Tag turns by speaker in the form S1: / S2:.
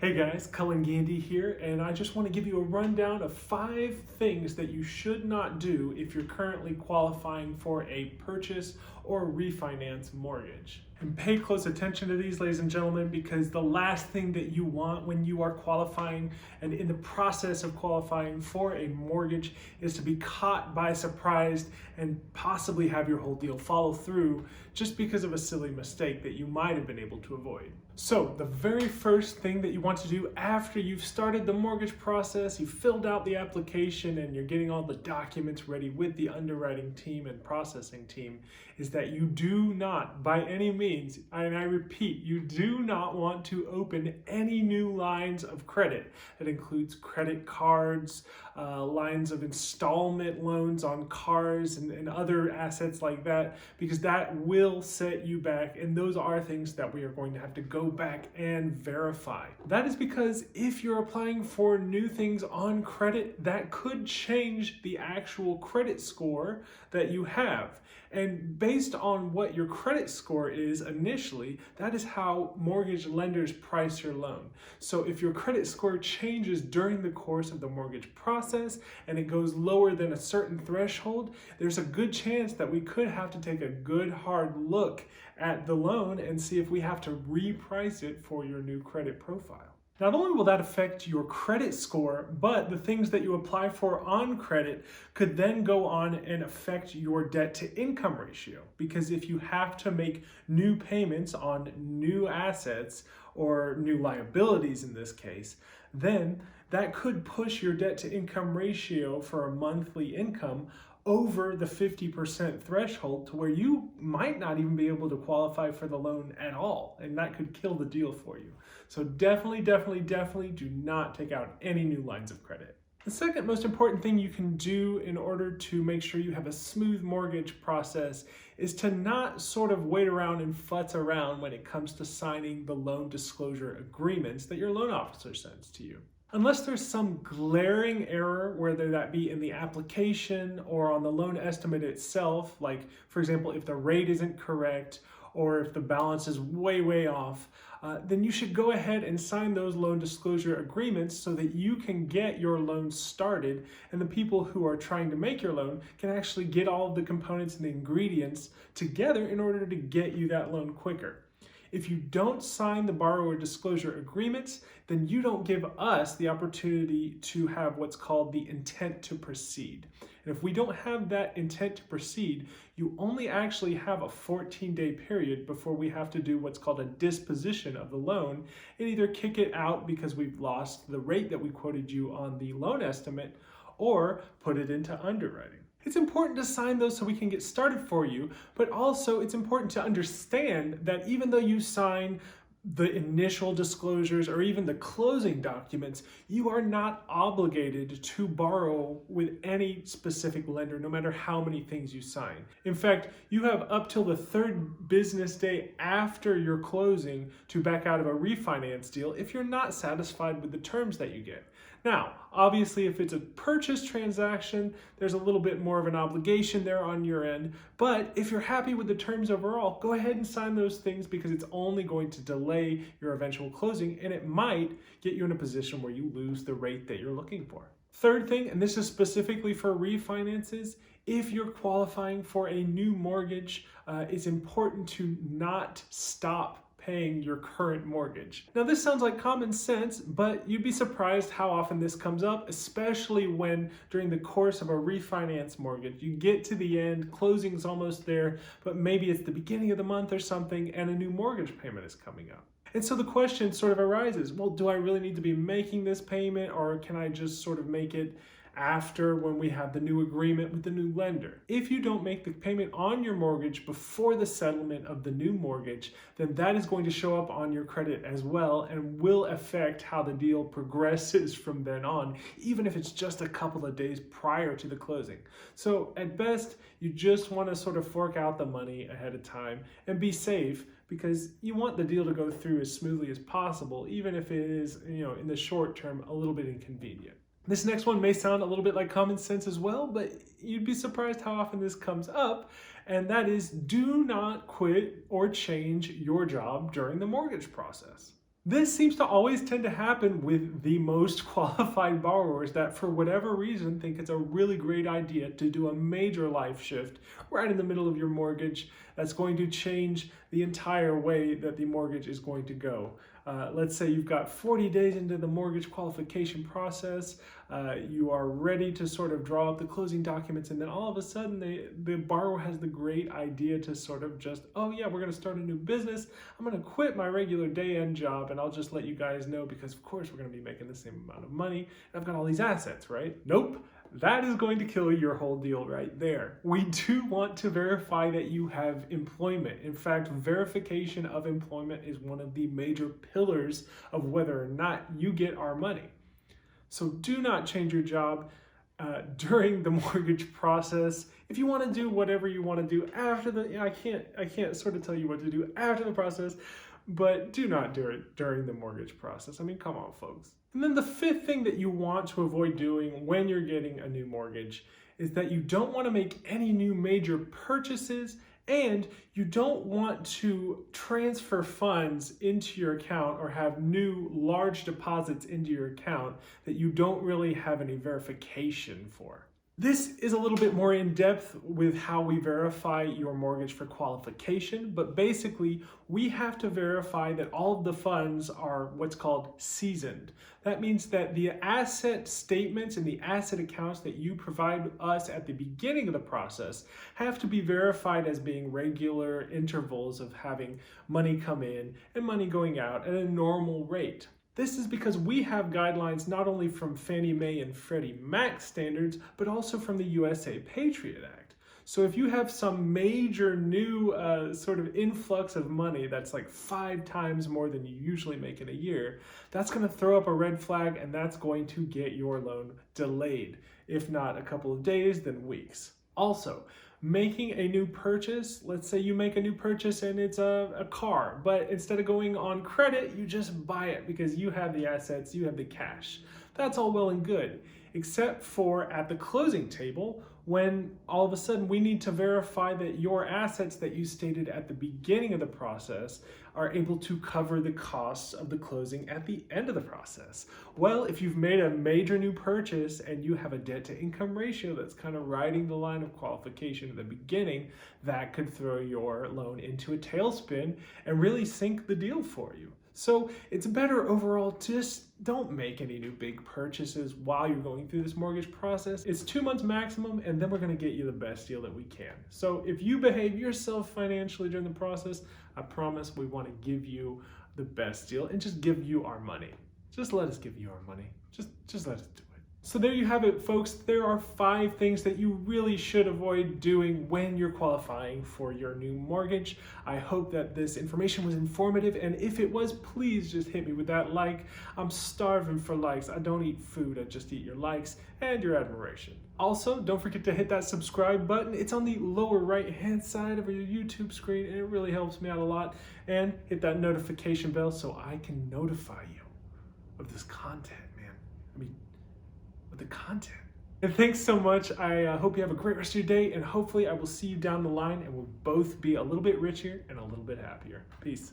S1: Hey guys, Cullen Gandy here, and I just want to give you a rundown of 5 things that you should not do if you're currently qualifying for a purchase or refinance mortgage. And pay close attention to these, ladies and gentlemen, because the last thing that you want when you are qualifying and in the process of qualifying for a mortgage is to be caught by surprise and possibly have your whole deal follow through just because of a silly mistake that you might have been able to avoid. So the very first thing that you want to do after you've started the mortgage process, you've filled out the application and you're getting all the documents ready with the underwriting team and processing team, is that you do not, by any means, and I repeat, you do not want to open any new lines of credit. That includes credit cards, lines of installment loans on cars and other assets like that, because that will set you back, and those are things that we are going to have to go back and verify. That is because if you're applying for new things on credit, that could change the actual credit score that you have. And based on what your credit score is initially, that is how mortgage lenders price your loan. So if your credit score changes during the course of the mortgage process and it goes lower than a certain threshold, there's a good chance that we could have to take a good hard look at the loan and see if we have to reprice it for your new credit profile. Not only will that affect your credit score, but the things that you apply for on credit could then go on and affect your debt to income ratio. Because if you have to make new payments on new assets or new liabilities in this case, then that could push your debt to income ratio for a monthly income over the 50% threshold to where you might not even be able to qualify for the loan at all, and that could kill the deal for you. So definitely do not take out any new lines of credit. The second most important thing you can do in order to make sure you have a smooth mortgage process is to not sort of wait around and futz around when it comes to signing the loan disclosure agreements that your loan officer sends to you. Unless there's some glaring error, whether that be in the application or on the loan estimate itself, like for example, if the rate isn't correct or if the balance is way off, then you should go ahead and sign those loan disclosure agreements so that you can get your loan started and the people who are trying to make your loan can actually get all of the components and the ingredients together in order to get you that loan quicker. If you don't sign the borrower disclosure agreements, then you don't give us the opportunity to have what's called the intent to proceed. And if we don't have that intent to proceed, you only actually have a 14-day period before we have to do what's called a disposition of the loan and either kick it out because we've lost the rate that we quoted you on the loan estimate or put it into underwriting. It's important to sign those so we can get started for you, but also it's important to understand that even though you sign the initial disclosures or even the closing documents, you are not obligated to borrow with any specific lender, no matter how many things you sign. In fact, you have up till the 3rd business day after your closing to back out of a refinance deal if you're not satisfied with the terms that you get. Now, obviously, if it's a purchase transaction, there's a little bit more of an obligation there on your end. But if you're happy with the terms overall, go ahead and sign those things because it's only going to delay your eventual closing and it might get you in a position where you lose the rate that you're looking for. Third thing, and this is specifically for refinances, if you're qualifying for a new mortgage, it's important to not stop paying your current mortgage. Now this sounds like common sense, but you'd be surprised how often this comes up, especially when during the course of a refinance mortgage, you get to the end, closing's almost there, but maybe it's the beginning of the month or something and a new mortgage payment is coming up. And so the question sort of arises, well, do I really need to be making this payment or can I just sort of make it after when we have the new agreement with the new lender? If you don't make the payment on your mortgage before the settlement of the new mortgage, then that is going to show up on your credit as well and will affect how the deal progresses from then on, even if it's just a couple of days prior to the closing. So at best, you just want to sort of fork out the money ahead of time and be safe because you want the deal to go through as smoothly as possible, even if it is, in the short term, a little bit inconvenient. This next one may sound a little bit like common sense as well, but you'd be surprised how often this comes up, and that is do not quit or change your job during the mortgage process. This seems to always tend to happen with the most qualified borrowers that, for whatever reason, think it's a really great idea to do a major life shift right in the middle of your mortgage that's going to change the entire way that the mortgage is going to go. Let's say you've got 40 days into the mortgage qualification process, you are ready to sort of draw up the closing documents, and then all of a sudden the borrower has the great idea to sort of just, oh yeah, we're going to start a new business. I'm going to quit my regular day-end job, and I'll just let you guys know because of course we're going to be making the same amount of money, and I've got all these assets, right? Nope. That is going to kill your whole deal right there. We do want to verify that you have employment. In fact, verification of employment is one of the major pillars of whether or not you get our money. So do not change your job during the mortgage process. If you want to do whatever you want to do after I can't sort of tell you what to do after the process, but do not do it during the mortgage process. I mean, come on, folks. And then the fifth thing that you want to avoid doing when you're getting a new mortgage is that you don't want to make any new major purchases, and you don't want to transfer funds into your account or have new large deposits into your account that you don't really have any verification for. This is a little bit more in depth with how we verify your mortgage for qualification, but basically we have to verify that all of the funds are what's called seasoned. That means that the asset statements and the asset accounts that you provide us at the beginning of the process have to be verified as being regular intervals of having money come in and money going out at a normal rate. This is because we have guidelines not only from Fannie Mae and Freddie Mac standards, but also from the USA Patriot Act. So if you have some major new sort of influx of money that's like 5 times more than you usually make in a year, that's going to throw up a red flag, and that's going to get your loan delayed. If not a couple of days, then weeks. Also, making a new purchase, let's say you make a new purchase and it's a car, but instead of going on credit, you just buy it because you have the assets, you have the cash. That's all well and good, except for at the closing table, when all of a sudden we need to verify that your assets that you stated at the beginning of the process are able to cover the costs of the closing at the end of the process. Well, if you've made a major new purchase and you have a debt to income ratio that's kind of riding the line of qualification at the beginning, that could throw your loan into a tailspin and really sink the deal for you. So it's better overall, just don't make any new big purchases while you're going through this mortgage process. It's 2 months maximum, and then we're going to get you the best deal that we can. So if you behave yourself financially during the process, I promise we want to give you the best deal and just give you our money. Just let us give you our money. Just let us do it. So there you have it, folks. There are 5 things that you really should avoid doing when you're qualifying for your new mortgage. I hope that this information was informative, and if it was, please just hit me with that like. I'm starving for likes. I don't eat food, I just eat your likes and your admiration. Also, don't forget to hit that subscribe button. It's on the lower right-hand side of your YouTube screen, and it really helps me out a lot. And hit that notification bell so I can notify you of this content, man. I mean, the content. And thanks so much. I hope you have a great rest of your day, and hopefully I will see you down the line and we'll both be a little bit richer and a little bit happier. Peace.